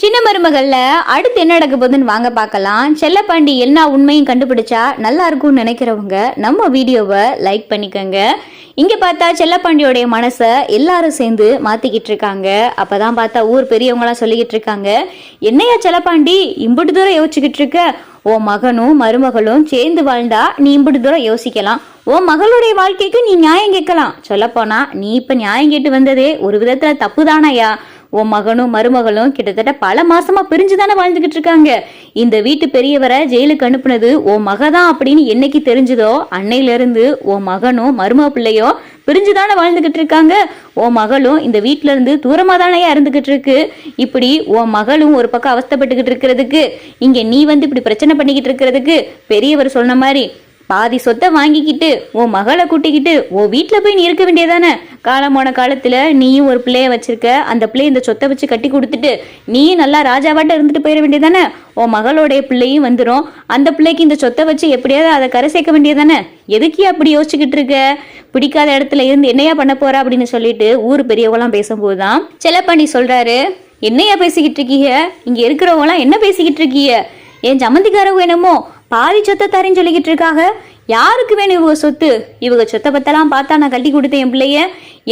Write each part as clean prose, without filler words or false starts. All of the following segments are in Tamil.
சின்ன மருமகள்ல அடுத்து என்ன நடக்க போகுதுன்னு வாங்க பார்க்கலாம். செல்லப்பாண்டி எல்லா உண்மையும் கண்டுபிடிச்சா நல்லா இருக்கும்னு நினைக்கிறவங்க நம்ம வீடியோவை லைக் பண்ணிக்கோங்க. இங்க பார்த்தா செல்லப்பாண்டியோடைய மனசை எல்லாரும் சேர்ந்து மாத்திக்கிட்டு இருக்காங்க. அப்பதான் பார்த்தா ஊர் பெரியவங்களாம் சொல்லிக்கிட்டு இருக்காங்க, என்னையா செல்லப்பாண்டி இம்புட்டு தூரம் யோசிச்சுக்கிட்டு இருக்க? ஓ மகனும் மருமகளும் சேர்ந்து வாழ்ந்தா நீ இம்புட்டு தூரம் யோசிக்கலாம். ஓ மகளுடைய வாழ்க்கைக்கு நீ நியாயம் கேட்கலாம். சொல்லப்போனா நீ இப்ப நியாயம் கேட்டு வந்ததே ஒரு விதத்துல தப்பு தானையா? உன் மகனும் மருமகளும் கிட்டத்தட்ட பல மாசமா பிரிஞ்சுதானே வாழ்ந்துகிட்டு இருக்காங்க. இந்த வீட்டு பெரியவரை ஜெயிலுக்கு அனுப்புனது உன் மகதான் அப்படின்னு என்னைக்கு தெரிஞ்சதோ அன்னையில இருந்து உன் மகனும் மருமக பிள்ளையோ பிரிஞ்சுதானே வாழ்ந்துகிட்டு இருக்காங்க. உன் மகளும் இந்த வீட்டுல இருந்து தூரமா தானே இருந்துகிட்டு இருக்கு. இப்படி உன் மகளும் ஒரு பக்கம் அவஸ்தப்பட்டுக்கிட்டு இருக்கிறதுக்கு, இங்க நீ வந்து இப்படி பிரச்சனை பண்ணிக்கிட்டு இருக்கிறதுக்கு பெரியவர் சொன்ன மாதிரி பாதி சொத்தை வாங்கிக்கிட்டு உன் மகளை கூட்டிக்கிட்டு உன் வீட்டுல போய் நீ இருக்க வேண்டியதானே? காலமான காலத்துல நீயும் ஒரு பிள்ளைய வச்சிருக்க, அந்த பிள்ளைய இந்த சொத்தை வச்சு கட்டி கொடுத்துட்டு நீயும் நல்லா ராஜாவாட்ட இருந்துட்டு போயிட வேண்டியதானே? உன் மகளோடைய பிள்ளையும் வந்துடும், அந்த பிள்ளைக்கு இந்த சொத்தை வச்சு எப்படியாவது அதை கரை சேர்க்க வேண்டியதானே? எதுக்கே அப்படி யோசிச்சுக்கிட்டு இருக்க? பிடிக்காத இடத்துல இருந்து என்னையா பண்ண போற அப்படின்னு சொல்லிட்டு ஊர் பெரியவங்களாம் பேசும்போதுதான் செல்லப்பாண்டி சொல்றாரு, என்னையா பேசிக்கிட்டு இருக்கீங்க? இங்க இருக்கிறவங்களாம் என்ன பேசிக்கிட்டு இருக்கீங்க? என் சம்மந்திக்காரவங்க என்னமோ பாதி சொத்தை தரேன்னு சொல்லிக்கிட்டு இருக்காங்க. யாருக்கு வேணும் இவங்க சொத்து? இவங்க சொத்தை பத்தெல்லாம் பார்த்தா நான் கட்டி கொடுத்தேன் என் பிள்ளைய.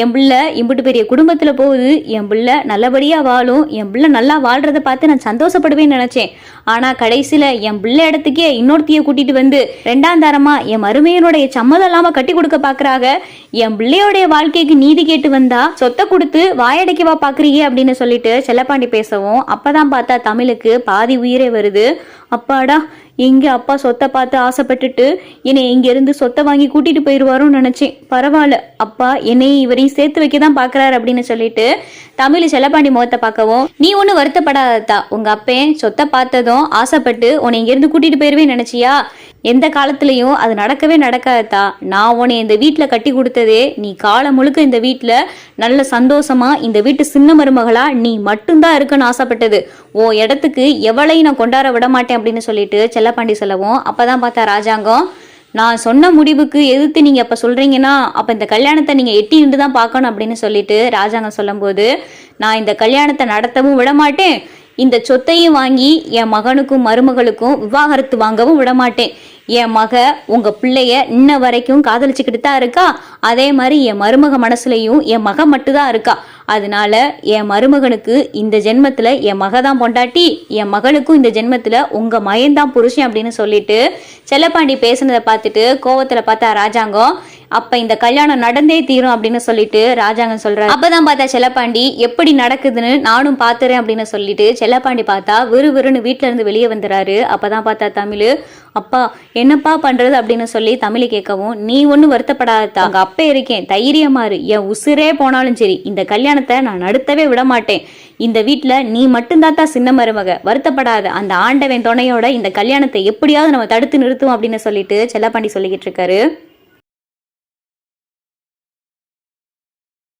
என் பிள்ளை இம்புட்டு பெரிய குடும்பத்துல போகுது, என் பிள்ளை நல்லபடியா வாழும், என் பிள்ளை நல்லா வாழ்றத பார்த்து நான் சந்தோஷப்படுவேன்னு நினைச்சேன். ஆனா கடைசியில என் பிள்ளை இடத்துக்கே இன்னொருத்தைய கூட்டிட்டு வந்து ரெண்டாம் தரமா என் மருமையனுடைய சம்மதம் இல்லாம கட்டி கொடுக்க பாக்குறாங்க. என் பிள்ளையோடைய வாழ்க்கைக்கு நீதி கேட்டு வந்தா சொத்தை கொடுத்து வாயடைக்கவா பாக்குறீங்க அப்படின்னு சொல்லிட்டு செல்லப்பாண்டி பேசவும், அப்பதான் பார்த்தா தமிழுக்கு பாதி உயிரே வருது. அப்பாடா, எங்க அப்பா சொத்தை பார்த்து ஆசைப்பட்டுட்டு என்னை இங்க இருந்து சொத்தை வாங்கி கூட்டிட்டு போயிருவாரோன்னு நினைச்சேன். பரவாயில்ல, அப்பா என்னையும் இவரையும் சேர்த்து வைக்கதான் பாக்குறாரு அப்படின்னு சொல்லிட்டு தமிழ் செல்லப்பாண்டி முகத்தை பார்க்கவும், நீ ஒன்னும் வருத்தப்படாதா, உங்க அப்பன் சொத்தை பார்த்ததும் ஆசைப்பட்டு உன்னை இங்க இருந்து கூட்டிட்டு போயிருவேன்னு நினைச்சியா? எந்த காலத்திலையும் அது நடக்கவே நடக்காதா. நான் உன்னை இந்த வீட்டுல கட்டி கொடுத்ததே நீ காலம் முழுக்க இந்த வீட்டுல நல்ல சந்தோஷமா இந்த வீட்டு சின்ன மருமகளா நீ மட்டும்தான் இருக்குன்னு ஆசைப்பட்டது. ஓ இடத்துக்கு எவளையும் நான் கொண்டாட விட மாட்டேன் அப்படின்னு சொல்லிட்டு செல்லப்பாண்டி சொல்லவும், அப்பதான் பார்த்தா ராஜாங்கம், நான் சொன்ன முடிவுக்கு எதிர்த்து நீங்க அப்ப சொல்றீங்கன்னா அப்ப இந்த கல்யாணத்தை நீங்க எட்டி நின்று தான் பார்க்கணும் அப்படின்னு சொல்லிட்டு ராஜாங்கம் சொல்லும் போது, நான் இந்த கல்யாணத்தை நடத்தவும் விட மாட்டேன், இந்த சொத்தையும் வாங்கி என் மகனுக்கும் மருமகளுக்கும் விவாகரத்து வாங்கவும் விட மாட்டேன். என் மக உங்க பிள்ளைய இன்ன வரைக்கும் காதலிச்சுக்கிட்டு தான் இருக்கா, அதே மாதிரி என் மருமக மனசுலையும் என் மக மட்டும்தான் இருக்கா. அதனால என் மருமகனுக்கு இந்த ஜென்மத்துல என் மக தான் பொண்டாட்டி, என் மகளுக்கும் இந்த ஜென்மத்துல உங்க மயன்தான் புருஷன் அப்படின்னு சொல்லிட்டு செல்லப்பாண்டி பேசுனதை பார்த்துட்டு கோவத்துல பார்த்தா ராஜாங்கம், அப்ப இந்த கல்யாணம் நடந்தே தீரும் அப்படின்னு சொல்லிட்டு ராஜாங்கம் சொல்றாரு. அப்பதான் பார்த்தா செல்லப்பாண்டி எப்படி நடக்குதுன்னு நானும் பாத்துறேன் அப்படின்னு சொல்லிட்டு செல்லப்பாண்டி பார்த்தா விறுவிறுன்னு வீட்டுல இருந்து வெளியே வந்துறாரு. அப்பதான் பார்த்தா தமிழ், அப்பா என்னப்பா பண்றது அப்படின்னு சொல்லி தமிழ் கேட்கவும், நீ ஒன்னும் வருத்தப்படாத, அங்க அப்ப இருக்கேன், தைரியமாறு, என் உசுரே போனாலும் சரி இந்த கல்யாணத்தை நான் நடத்தவே விட மாட்டேன். இந்த வீட்டுல நீ மட்டும்தான் சின்ன மருமக, வருத்தப்படாத, அந்த ஆண்டவன் துணையோட இந்த கல்யாணத்தை எப்படியாவது நம்ம தடுத்து நிறுத்துவோம் அப்படின்னு சொல்லிட்டு செல்லப்பாண்டி சொல்லிக்கிட்டு இருக்காரு.